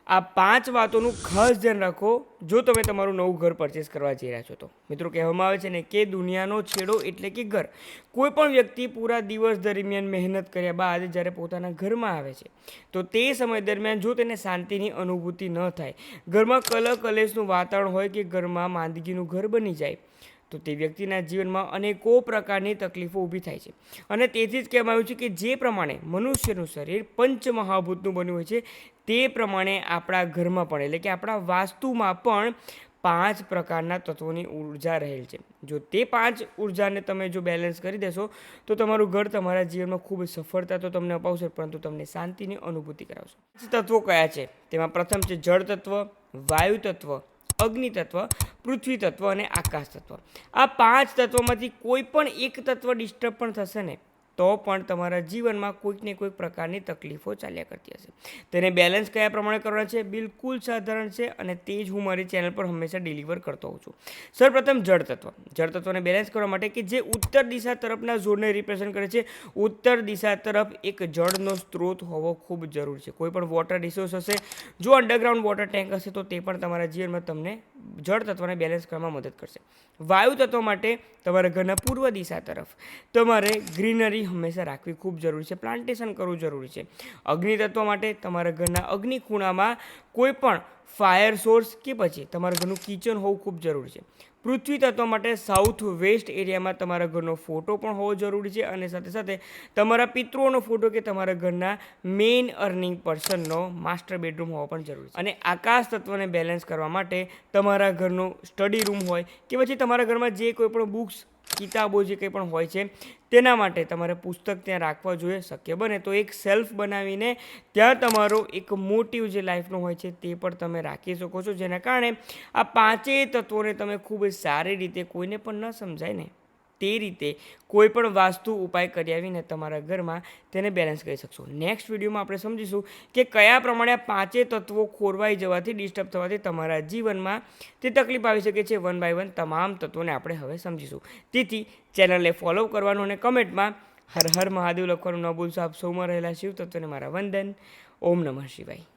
આ 5 વાતોનું ખાસ ધ્યાન રાખો જો તમે તમારું નવું ઘર પરચેસ કરવા જઈ રહ્યા છો તો. મિત્રો, કહેવામાં આવે છે ને કે દુનિયાનો છેડો એટલે કે ઘર. કોઈ પણ વ્યક્તિ પૂરા દિવસ દરમિયાન મહેનત કર્યા બાદ જ્યારે પોતાના ઘરમાં આવે છે તો તે સમય દરમિયાન જો તેને શાંતિની અનુભૂતિ ન થાય, ઘરમાં કલહ-કલેશનું વાતાવરણ હોય કે ઘરમાં માંદગીનું ઘર બની જાય તો તે વ્યક્તિના જીવનમાં અનેકો પ્રકારની તકલીફો ઊભી થાય છે. અને તેથી જ કહેવામાં આવ્યું છે કે જે પ્રમાણે મનુષ્યનું શરીર પંચમહાભૂતનું બન્યું હોય છે તે પ્રમાણે આપણા ઘરમાં પણ એટલે કે આપણા વાસ્તુમાં પણ 5 પ્રકારના તત્વોની ઉર્જા રહેલ છે. જો તે 5 ઉર્જાને તમે જો બેલેન્સ કરી દેશો તો તમારું ઘર તમારા જીવનમાં ખૂબ સફળતા તો તમને અપાવશે, પરંતુ તમને શાંતિની અનુભૂતિ કરાવશે. 5 તત્વો કયા છે? તેમાં પ્રથમ છે જળ તત્વ, વાયુ તત્વ, અગ્નિ તત્વ, પૃથ્વી તત્વ અને આકાશ તત્વ. આ 5 તત્વોમાંથી કોઈ પણ એક તત્વ ડિસ્ટર્બ પણ થશે ને તો પણ તમારા જીવનમાં કોઈક ને કોઈક પ્રકારની તકલીફો ચાલ્યા કરતી હશે. તેને બેલેન્સ કયા પ્રમાણે કરવાના છે? બિલકુલ સાધારણ છે અને તે જ હું મારી ચેનલ પર હંમેશા ડિલિવર કરતો હોઉં છું. સૌપ્રથમ જળ તત્વ. જળ તત્વને બેલેન્સ કરવા માટે કે જે ઉત્તર દિશા તરફના ઝોનને રિપ્રેઝન્ટ કરે છે, ઉત્તર દિશા તરફ એક જળનો સ્ત્રોત હોવો ખૂબ જરૂરી છે. કોઈ પણ વોટર રિસોર્સ હશે, જો અંડરગ્રાઉન્ડ વોટર ટેન્ક હશે તો તે પણ તમારા જીવનમાં તમને જળ તત્વને બેલેન્સ કરવામાં મદદ કરશે. વાયુ તત્વ માટે તમારા ઘરના પૂર્વ દિશા તરફ તમારે ગ્રીનરી હંમેશા રાખવી ખૂબ જરૂરી છે, પ્લાન્ટેશન કરવું જરૂરી છે. અગ્નિ તત્વ માટે તમારા ઘરના અગ્નિ ખૂણામાં કોઈ પણ ફાયર સોર્સ કે પછી તમારા ઘરનું કિચન હોવું ખૂબ જરૂરી છે. પૃથ્વી તત્વ માટે સાઉથ વેસ્ટ એરિયામાં તમારા ઘરનો ફોટો પણ હોવો જરૂરી છે અને સાથે સાથે તમારા પિતૃઓનો ફોટો કે તમારા ઘરના મેઇન અર્નિંગ પર્સનનો માસ્ટર બેડરૂમ હોવો પણ જરૂરી છે. અને આકાશ તત્વને બેલેન્સ કરવા માટે તમારા ઘરનો સ્ટડી રૂમ હોય કે પછી તમારા ઘરમાં જે કોઈ પણ બુક્સ, કિતાબો જે કંઈ પણ હોય છે તેના માટે તમારે પુસ્તક ત્યાં રાખવા જોઈએ. શક્ય બને તો એક સેલ્ફ બનાવીને ત્યાં તમારો એક મોટિવ જે લાઈફનો હોય છે તે પણ તમે રાખી શકો છો, જેના કારણે આ 5 તત્વોને તમે ખૂબ જ સારી રીતે કોઈને પણ ન સમજાય ને તે રીતે કોઈ પણ વાસ્તુ ઉપાય કરી આવીને તમારા ઘરમાં તેને બેલેન્સ કરી શકશો. નેક્સ્ટ વિડીયોમાં આપણે સમજીશું કે કયા પ્રમાણે આ 5 તત્વો ખોરવાઈ જવાથી, ડિસ્ટર્બ થવાથી તમારા જીવનમાં તે તકલીફ આવી શકે છે. વન બાય વન તમામ તત્વોને આપણે હવે સમજીશું. તેથી ચેનલને ફોલો કરવાનું અને કમેન્ટમાં હર હર મહાદેવ લખવાનું ન ભૂલશો. આપ સૌમાં રહેલા શિવ તત્વને મારા વંદન. ઓમ નમઃ શિવાય.